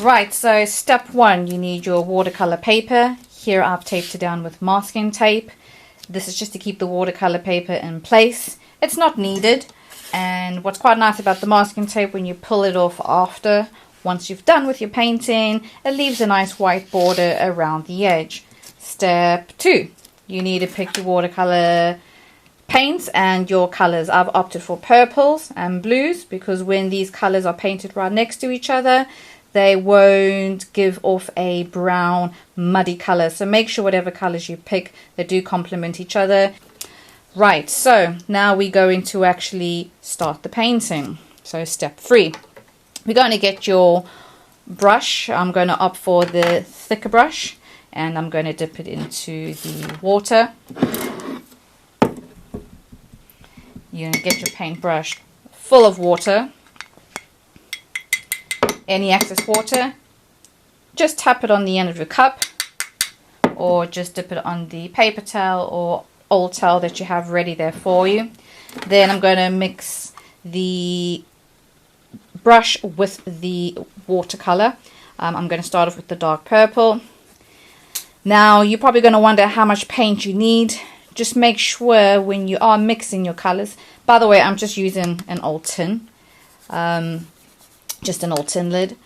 Right, so step one, you need your watercolor paper. Here I've taped it down with masking tape. This is just to keep the watercolor paper in place. It's not needed. And what's quite nice about the masking tape, when you pull it off after, once you've done with your painting, it leaves a nice white border around the edge. Step two, you need to pick your watercolor paints and your colors. I've opted for purples and blues because when these colors are painted right next to each other, they won't give off a brown muddy color. So make sure whatever colors you pick, they do complement each other. Right, so now we're going to actually start the painting. So step three, we're going to get your brush. I'm going to opt for the thicker brush and I'm going to dip it into the water. You're going to get your paintbrush full of water. Any excess water, just tap it on the end of your cup or just dip it on the paper towel or old towel that you have ready there for you. Then I'm going to mix the brush with the watercolor. I'm going to start off with the dark purple. Now you're probably going to wonder how much paint you need. Just make sure when you are mixing your colors. By the way, I'm just using an old tin, just an old tin lid.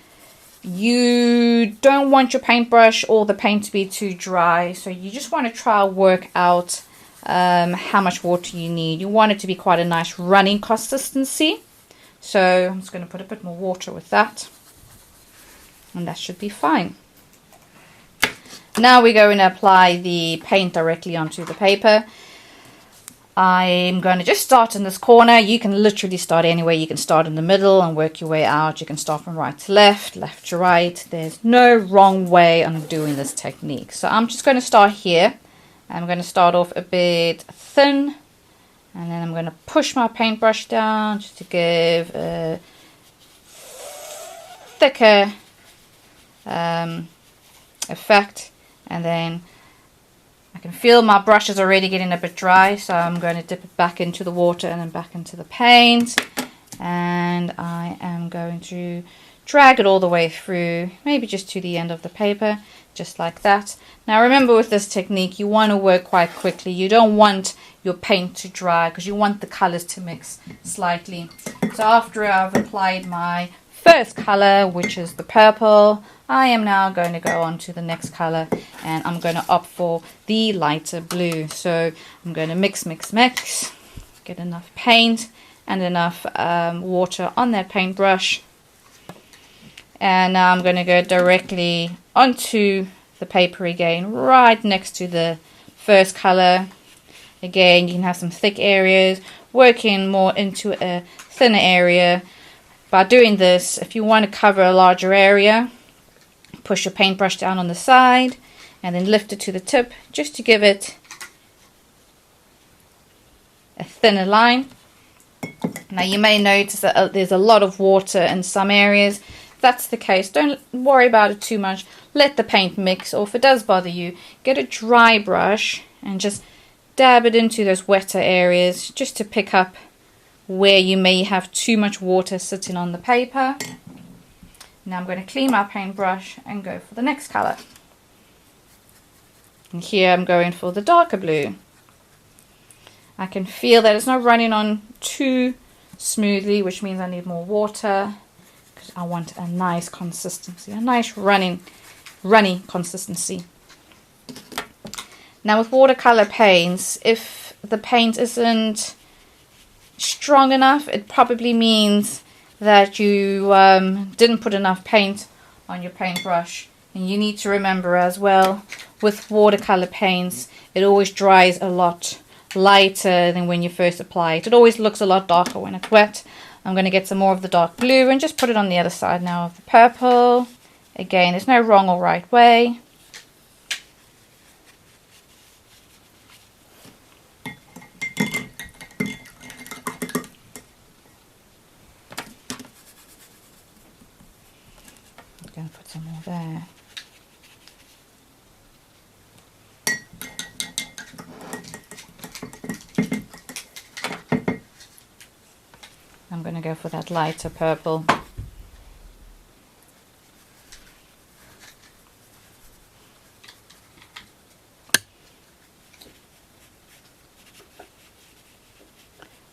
You don't want your paintbrush or the paint to be too dry, so you just want to try to work out how much water you need. You want it to be quite a nice running consistency. So I'm just going to put a bit more water with that, and that should be fine. Now we're going to apply the paint directly onto the paper. I'm going to just start in this corner. You can literally start anywhere. You can start in the middle and work your way out. You can start from right to left, left to right. There's no wrong way on doing this technique. So I'm just going to start here. I'm going to start off a bit thin. And then I'm going to push my paintbrush down just to give a thicker effect. And then I can feel my brush is already getting a bit dry, so I'm going to dip it back into the water and then back into the paint. And I am going to drag it all the way through, maybe just to the end of the paper, just like that. Now remember, with this technique, you want to work quite quickly. You don't want your paint to dry because you want the colors to mix slightly. So after I've applied my first color, which is the purple, I am now going to go on to the next color and I'm going to opt for the lighter blue. So I'm going to mix, get enough paint and enough water on that paintbrush. And now I'm going to go directly onto the paper again, right next to the first color. Again, you can have some thick areas, working more into a thinner area. By doing this, if you want to cover a larger area, push your paintbrush down on the side and then lift it to the tip just to give it a thinner line. Now you may notice that there's a lot of water in some areas. If that's the case, don't worry about it too much. Let the paint mix, or if it does bother you, get a dry brush and just dab it into those wetter areas just to pick up where you may have too much water sitting on the paper. Now I'm going to clean my paintbrush and go for the next color. And here I'm going for the darker blue. I can feel that it's not running on too smoothly, which means I need more water because I want a nice consistency, a nice runny consistency. Now with watercolor paints, if the paint isn't strong enough, it probably means that you didn't put enough paint on your paintbrush. And you need to remember as well, with watercolor paints, it always dries a lot lighter than when you first apply it. It always looks a lot darker when it's wet. I'm going to get some more of the dark blue and just put it on the other side now of the purple. Again, there's no wrong or right way. I'm going to put some more there. I'm going to go for that lighter purple.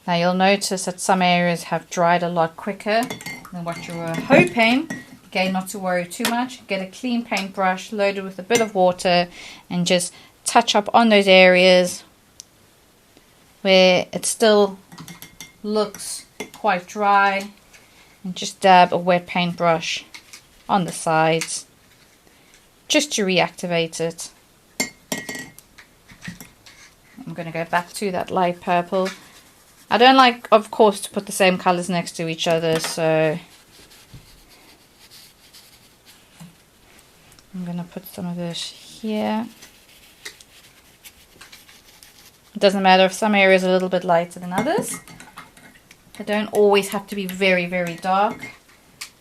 Now you'll notice that some areas have dried a lot quicker than what you were hoping. Again, not to worry too much. Get a clean paintbrush loaded with a bit of water and just touch up on those areas where it still looks quite dry, and just dab a wet paintbrush on the sides just to reactivate it. I'm going to go back to that light purple. I don't like, of course, to put the same colors next to each other, so I'm going to put some of this here. It doesn't matter if some areas are a little bit lighter than others. They don't always have to be very, very dark.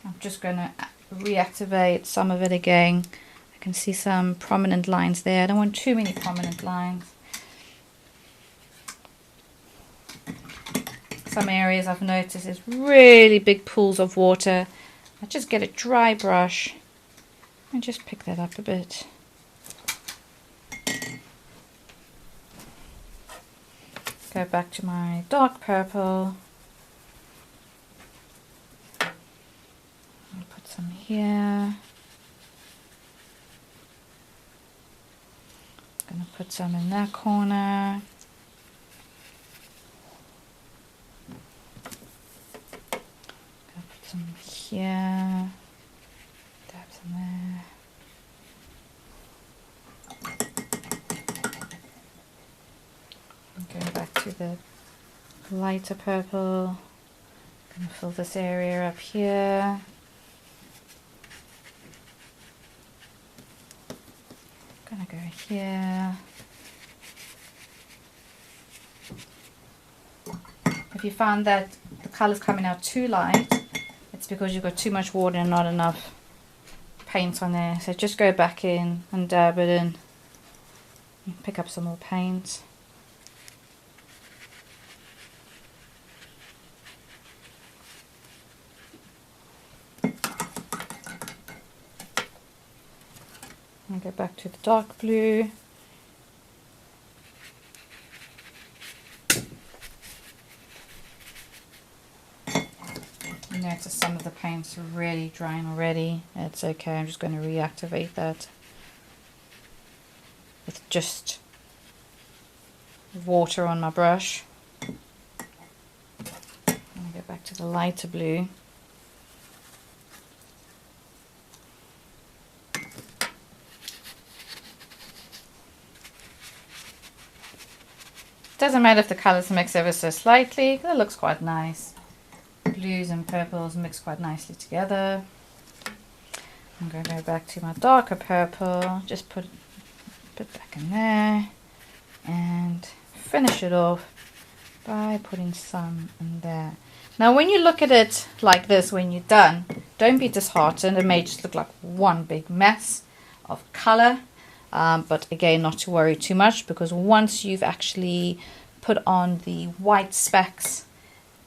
I'm just going to reactivate some of it again. I can see some prominent lines there. I don't want too many prominent lines. Some areas I've noticed is really big pools of water. I just get a dry brush and just pick that up a bit. Go back to my dark purple. I'll put some here. I'm going to put some in that corner. Gonna put some here. Dab some there. Going back to the lighter purple. Gonna fill this area up here. Gonna go here. If you found that the color's coming out too light, it's because you've got too much water and not enough paint on there. So just go back in and dab it in and pick up some more paint. And go back to the dark blue. Notice some of the paint's really drying already. It's okay, I'm just going to reactivate that with just water on my brush. I'm going to go back to the lighter blue. Doesn't matter if the colours mix ever so slightly, it looks quite nice. Blues and purples mix quite nicely together. I'm going to go back to my darker purple, just put back in there and finish it off by putting some in there. Now when you look at it like this when you're done, don't be disheartened. It may just look like one big mess of colour. But again, not to worry too much, because once you've actually put on the white specks,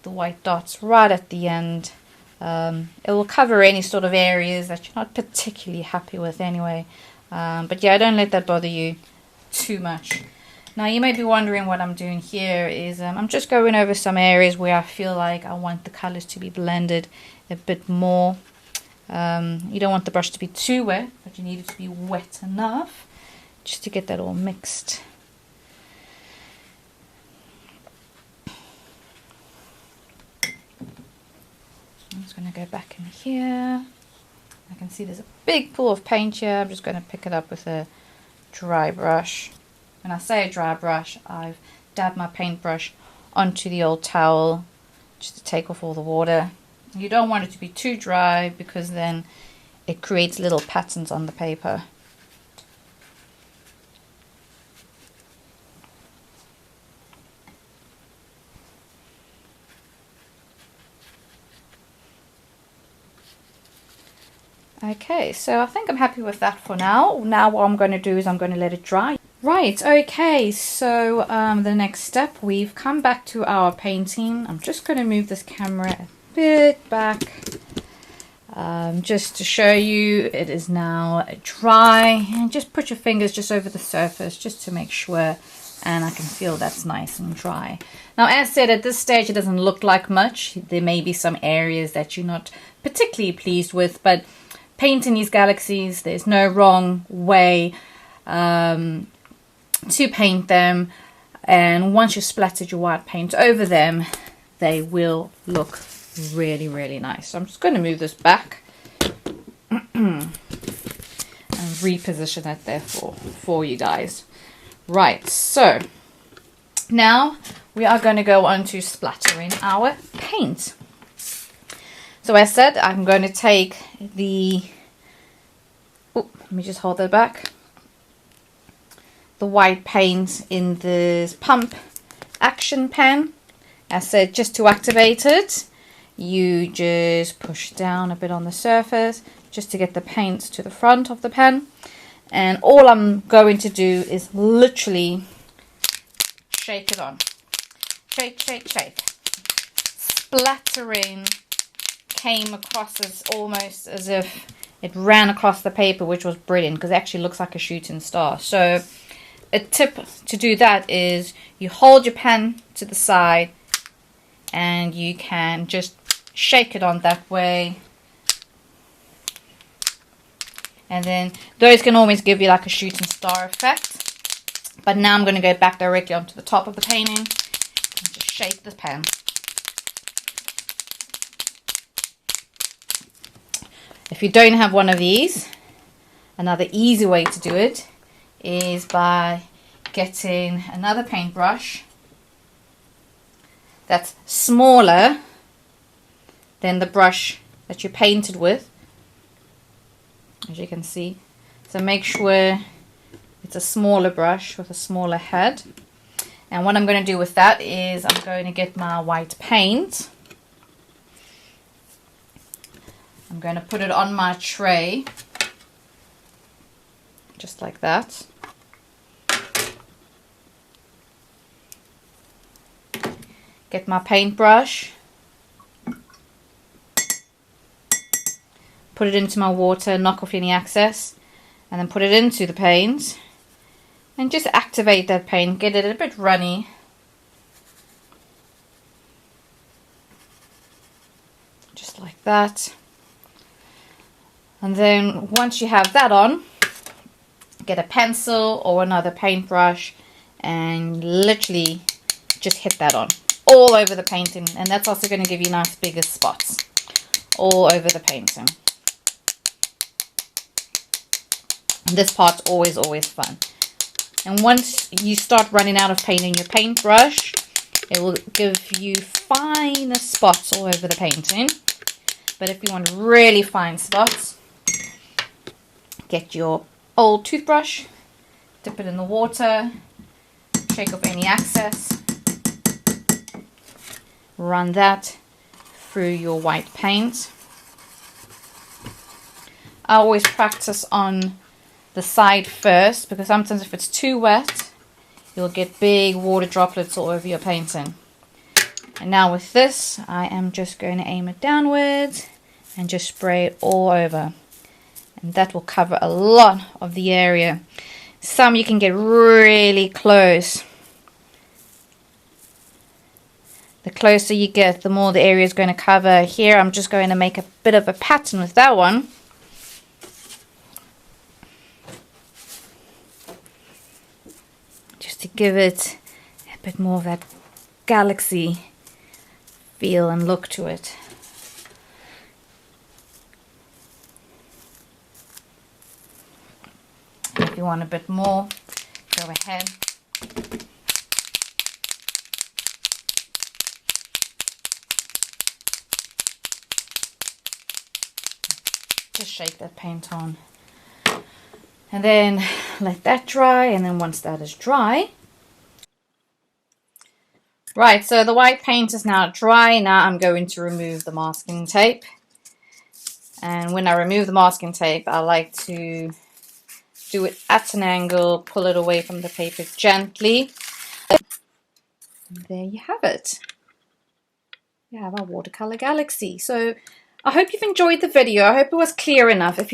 the white dots right at the end, it will cover any sort of areas that you're not particularly happy with anyway. But yeah, don't let that bother you too much. Now you may be wondering what I'm doing here is I'm just going over some areas where I feel like I want the colors to be blended a bit more. You don't want the brush to be too wet, but you need it to be wet enough just to get that all mixed. I'm just going to go back in here. I can see there's a big pool of paint here. I'm just going to pick it up with a dry brush. When I say a dry brush, I've dabbed my paintbrush onto the old towel just to take off all the water. You don't want it to be too dry because then it creates little patterns on the paper. Okay, so I think I'm happy with that for now. Now what I'm going to do is I'm going to let it dry. Right, okay, so the next step, we've come back to our painting. I'm just going to move this camera a bit back just to show you it is now dry. And just put your fingers just over the surface just to make sure and I can feel that's nice and dry. Now, as said, at this stage, it doesn't look like much. There may be some areas that you're not particularly pleased with, but painting these galaxies, there's no wrong way to paint them. And once you've splattered your white paint over them, they will look really, really nice. So I'm just going to move this back and reposition it there for you guys. Right, so now we are going to go on to splattering our paint. So as said, I'm going to take the, let me just hold that back, the white paint in this pump action pen. As said, just to activate it, you just push down a bit on the surface just to get the paint to the front of the pen. And all I'm going to do is literally shake it on. Shake, shake, shake. Splattering came across as almost as if it ran across the paper, which was brilliant because it actually looks like a shooting star. So a tip to do that is you hold your pen to the side and you can just shake it on that way. And then those can always give you like a shooting star effect. But now I'm going to go back directly onto the top of the painting and just shake the pen. If you don't have one of these, another easy way to do it is by getting another paintbrush that's smaller than the brush that you painted with, as you can see. So make sure it's a smaller brush with a smaller head. And what I'm going to do with that is I'm going to get my white paint. I'm going to put it on my tray just like that. Get my paintbrush, put it into my water, knock off any excess, and then put it into the paint and just activate that paint, get it a bit runny. Just like that. And then once you have that on, get a pencil or another paintbrush and literally just hit that on all over the painting, and that's also going to give you nice bigger spots all over the painting. And this part's always fun. And once you start running out of paint in your paintbrush, it will give you finer spots all over the painting. But if you want really fine spots, get your old toothbrush, dip it in the water, shake off any excess, run that through your white paint. I always practice on the side first because sometimes if it's too wet, you'll get big water droplets all over your painting. And now with this, I am just going to aim it downwards and just spray it all over. And that will cover a lot of the area. Some you can get really close. The closer you get, the more the area is going to cover. Here I'm just going to make a bit of a pattern with that one. Just to give it a bit more of that galaxy feel and look to it. If you want a bit more, go ahead. Just shake that paint on. And then let that dry, and then once that is dry. Right, so the white paint is now dry. Now I'm going to remove the masking tape. And when I remove the masking tape, I like to do it at an angle, pull it away from the paper gently. And there you have it. You have our watercolor galaxy. So I hope you've enjoyed the video. I hope it was clear enough. If you